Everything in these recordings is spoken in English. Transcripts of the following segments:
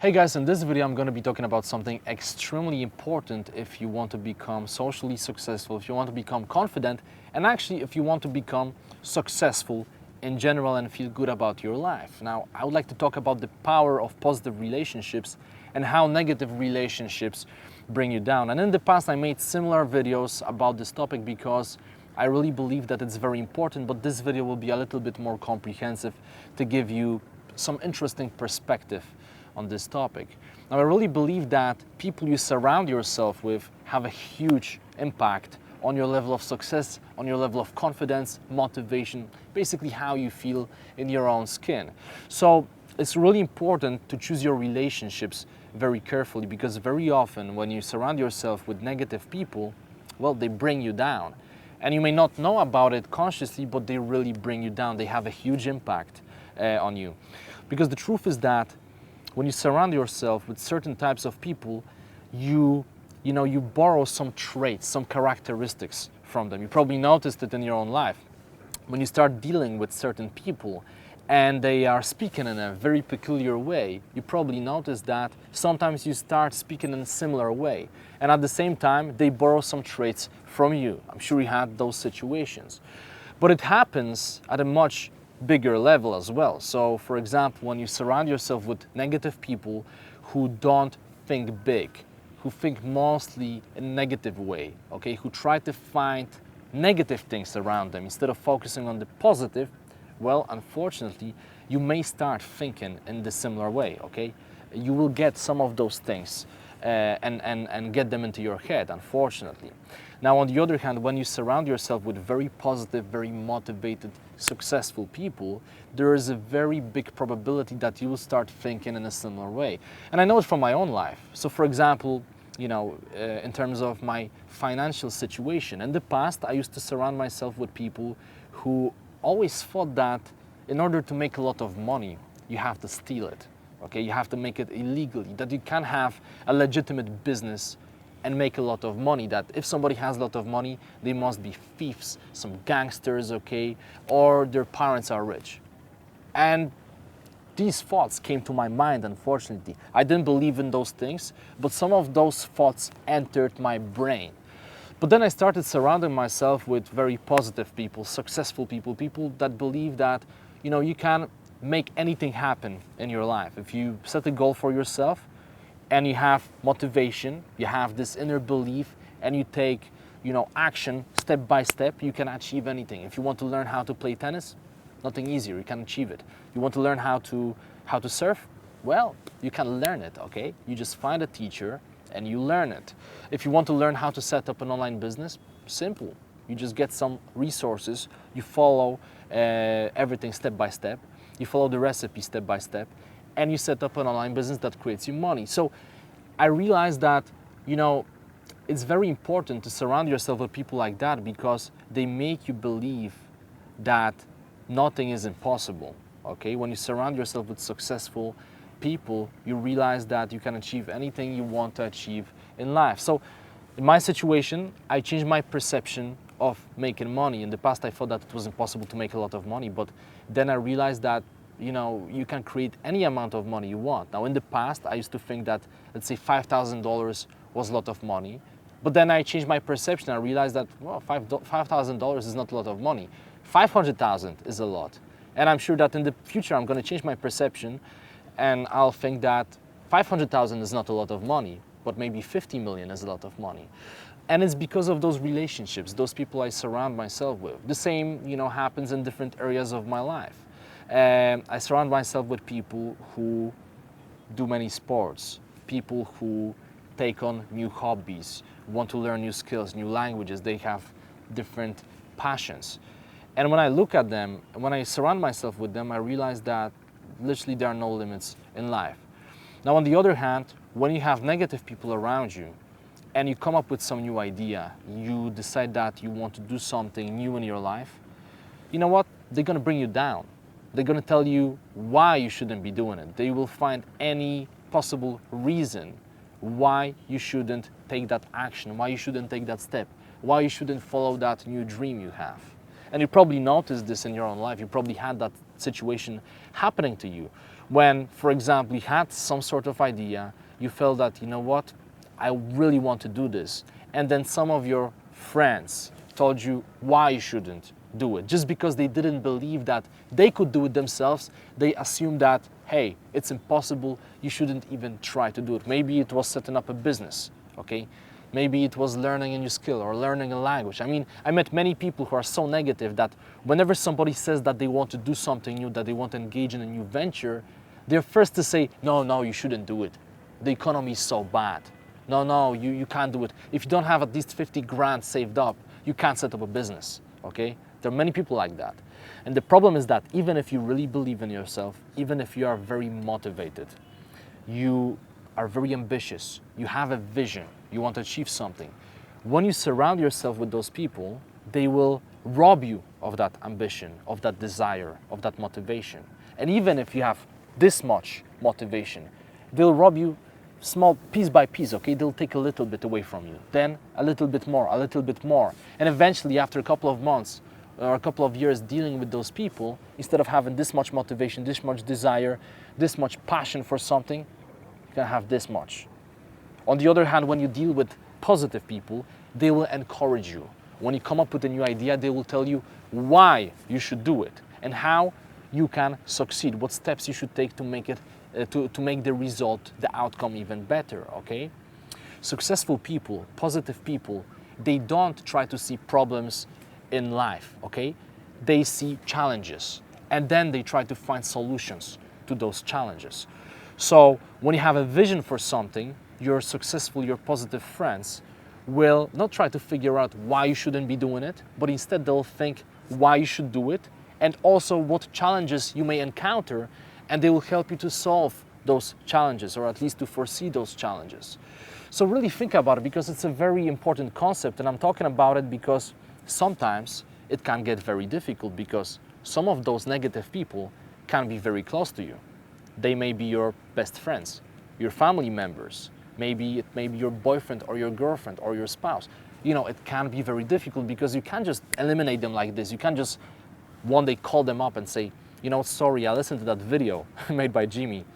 Hey guys, in this video I'm going to be talking about something extremely important if you want to become socially successful, if you want to become confident, and actually if you want to become successful in general and feel good about your life. Now, I would like to talk about the power of positive relationships and how negative relationships bring you down. And in the past I made similar videos about this topic because I really believe that it's very important, but this video will be a little bit more comprehensive to give you some interesting perspective on this topic. Now, I really believe that people you surround yourself with have a huge impact on your level of success, on your level of confidence, motivation, basically how you feel in your own skin. So it's really important to choose your relationships very carefully, because very often when you surround yourself with negative people, well, they bring you down. And you may not know about it consciously, but they really bring you down. They have a huge impact on you. Because the truth is that when you surround yourself with certain types of people, you borrow some traits, some characteristics from them. You probably noticed it in your own life. When you start dealing with certain people and they are speaking in a very peculiar way, you probably notice that sometimes you start speaking in a similar way. And at the same time, they borrow some traits from you. I'm sure you had those situations. But it happens at a much bigger level as well. So for example, when you surround yourself with negative people who don't think big, who think mostly in a negative way, okay, who try to find negative things around them instead of focusing on the positive, well, unfortunately, you may start thinking in the similar way, okay? You will get some of those things and get them into your head, unfortunately. Now, on the other hand, when you surround yourself with very positive, very motivated, successful people, there is a very big probability that you will start thinking in a similar way. And I know it from my own life. So for example, in terms of my financial situation, in the past, I used to surround myself with people who always thought that in order to make a lot of money, you have to steal it. Okay, you have to make it illegally, that you can't have a legitimate business and make a lot of money, that if somebody has a lot of money, they must be thieves, some gangsters, okay, or their parents are rich. And these thoughts came to my mind, unfortunately. I didn't believe in those things, but some of those thoughts entered my brain. But then I started surrounding myself with very positive people, successful people, people that believe that, you can make anything happen in your life. If you set a goal for yourself and you have motivation, you have this inner belief, and you take, action step by step, you can achieve anything. If you want to learn how to play tennis, nothing easier, you can achieve it. You want to learn how to surf? Well, you can learn it, okay? You just find a teacher and you learn it. If you want to learn how to set up an online business, simple. You just get some resources, you follow everything step by step, you follow the recipe step by step, and you set up an online business that creates you money. So I realized that, it's very important to surround yourself with people like that, because they make you believe that nothing is impossible, okay? When you surround yourself with successful people, you realize that you can achieve anything you want to achieve in life. So in my situation, I changed my perception of making money. In the past, I thought that it was impossible to make a lot of money, but then I realized that, you can create any amount of money you want. Now, in the past, I used to think that, let's say, $5,000 was a lot of money, but then I changed my perception. I realized that, well, $5,000 is not a lot of money. 500,000 is a lot. And I'm sure that in the future, I'm going to change my perception, and I'll think that 500,000 is not a lot of money, but maybe 50 million is a lot of money. And it's because of those relationships, those people I surround myself with. The same, happens in different areas of my life. I surround myself with people who do many sports, people who take on new hobbies, want to learn new skills, new languages. They have different passions. And when I look at them, when I surround myself with them, I realize that literally there are no limits in life. Now, on the other hand, when you have negative people around you and you come up with some new idea, you decide that you want to do something new in your life, you know what? They're going to bring you down. They're going to tell you why you shouldn't be doing it. They will find any possible reason why you shouldn't take that action, why you shouldn't take that step, why you shouldn't follow that new dream you have. And you probably noticed this in your own life. You probably had that situation happening to you. When, for example, you had some sort of idea, you felt that, you know what, I really want to do this. And then some of your friends told you why you shouldn't do it. Just because they didn't believe that they could do it themselves, they assumed that, hey, it's impossible, you shouldn't even try to do it. Maybe it was setting up a business, okay? Maybe it was learning a new skill or learning a language. I mean, I met many people who are so negative that whenever somebody says that they want to do something new, that they want to engage in a new venture, they're first to say, no, you shouldn't do it. The economy is so bad. No, you can't do it. If you don't have at least 50 grand saved up, you can't set up a business, okay? There are many people like that. And the problem is that even if you really believe in yourself, even if you are very motivated, you are very ambitious, you have a vision, you want to achieve something, when you surround yourself with those people, they will rob you of that ambition, of that desire, of that motivation. And even if you have this much motivation, they'll rob you small piece by piece, okay? They'll take a little bit away from you, then a little bit more, and eventually after a couple of months or a couple of years dealing with those people, instead of having this much motivation, this much desire, this much passion for something, you can have this much. On the other hand, when you deal with positive people, they will encourage you. When you come up with a new idea, they will tell you why you should do it and how you can succeed, what steps you should take to make it to make the result, the outcome even better, okay? Successful people, positive people, they don't try to see problems in life, okay? They see challenges and then they try to find solutions to those challenges. So when you have a vision for something, your successful, your positive friends will not try to figure out why you shouldn't be doing it, but instead they'll think why you should do it and also what challenges you may encounter, and they will help you to solve those challenges, or at least to foresee those challenges. So really think about it, because it's a very important concept, and I'm talking about it because sometimes it can get very difficult, because some of those negative people can be very close to you. They may be your best friends, your family members, maybe it may be your boyfriend or your girlfriend or your spouse. You know, it can be very difficult because you can't just eliminate them like this. You can't just one day call them up and say, you know, sorry, I listened to that video made by Jimmy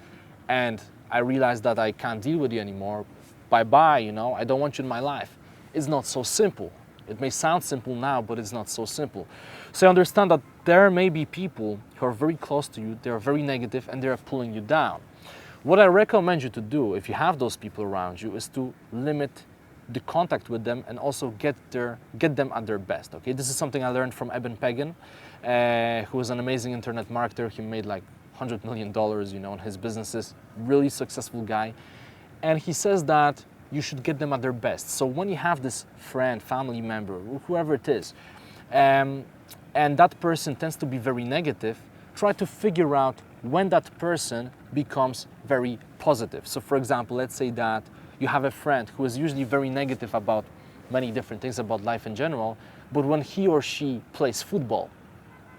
and I realized that I can't deal with you anymore. Bye-bye, you know, I don't want you in my life. It's not so simple. It may sound simple now, but it's not so simple. So understand that there may be people who are very close to you, they're very negative and they're pulling you down. What I recommend you to do, if you have those people around you, is to limit the contact with them and also get them at their best, okay? This is something I learned from Eben Pagan, who is an amazing internet marketer. He made like $100 million, you know, in his businesses, really successful guy. And he says that you should get them at their best. So when you have this friend, family member, whoever it is, and that person tends to be very negative, try to figure out when that person becomes very positive. So for example, let's say that you have a friend who is usually very negative about many different things about life in general, but when he or she plays football,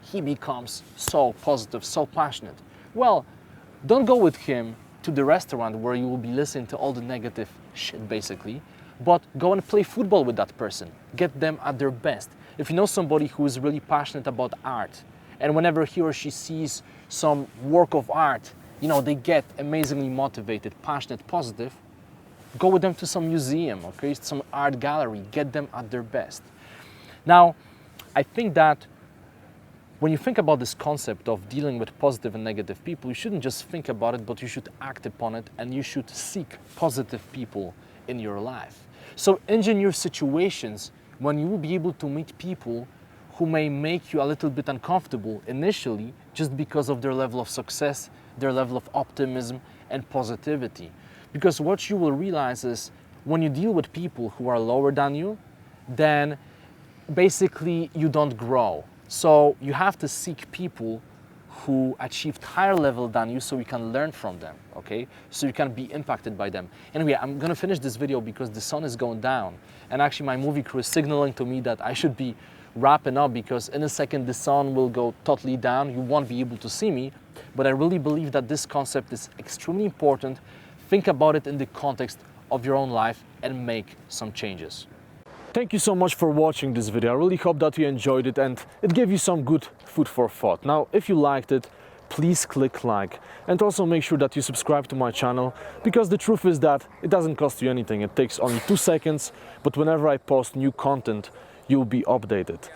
he becomes so positive, so passionate. Well, don't go with him to the restaurant where you will be listening to all the negative shit basically, but go and play football with that person. Get them at their best. If you know somebody who is really passionate about art, and whenever he or she sees some work of art, you know, they get amazingly motivated, passionate, positive, go with them to some museum, okay, some art gallery, get them at their best. Now, I think that when you think about this concept of dealing with positive and negative people, you shouldn't just think about it, but you should act upon it, and you should seek positive people in your life. So engineer situations when you will be able to meet people who may make you a little bit uncomfortable initially just because of their level of success, their level of optimism and positivity. Because what you will realize is when you deal with people who are lower than you, then basically you don't grow. So you have to seek people who achieved higher level than you so you can learn from them, okay? So you can be impacted by them. Anyway, I'm gonna finish this video because the sun is going down, and actually my movie crew is signaling to me that I should be wrapping up because in a second the sun will go totally down. You won't be able to see me, but I really believe that this concept is extremely important. Think about it in the context of your own life and make some changes. Thank you so much for watching this video. I really hope that you enjoyed it and it gave you some good food for thought. Now, if you liked it, please click like and also make sure that you subscribe to my channel, because the truth is that it doesn't cost you anything. It takes only 2 seconds, but whenever I post new content, you'll be updated.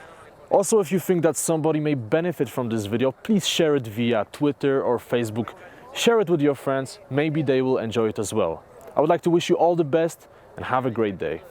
Also, if you think that somebody may benefit from this video, please share it via Twitter or Facebook. Share it with your friends, maybe they will enjoy it as well. I would like to wish you all the best and have a great day.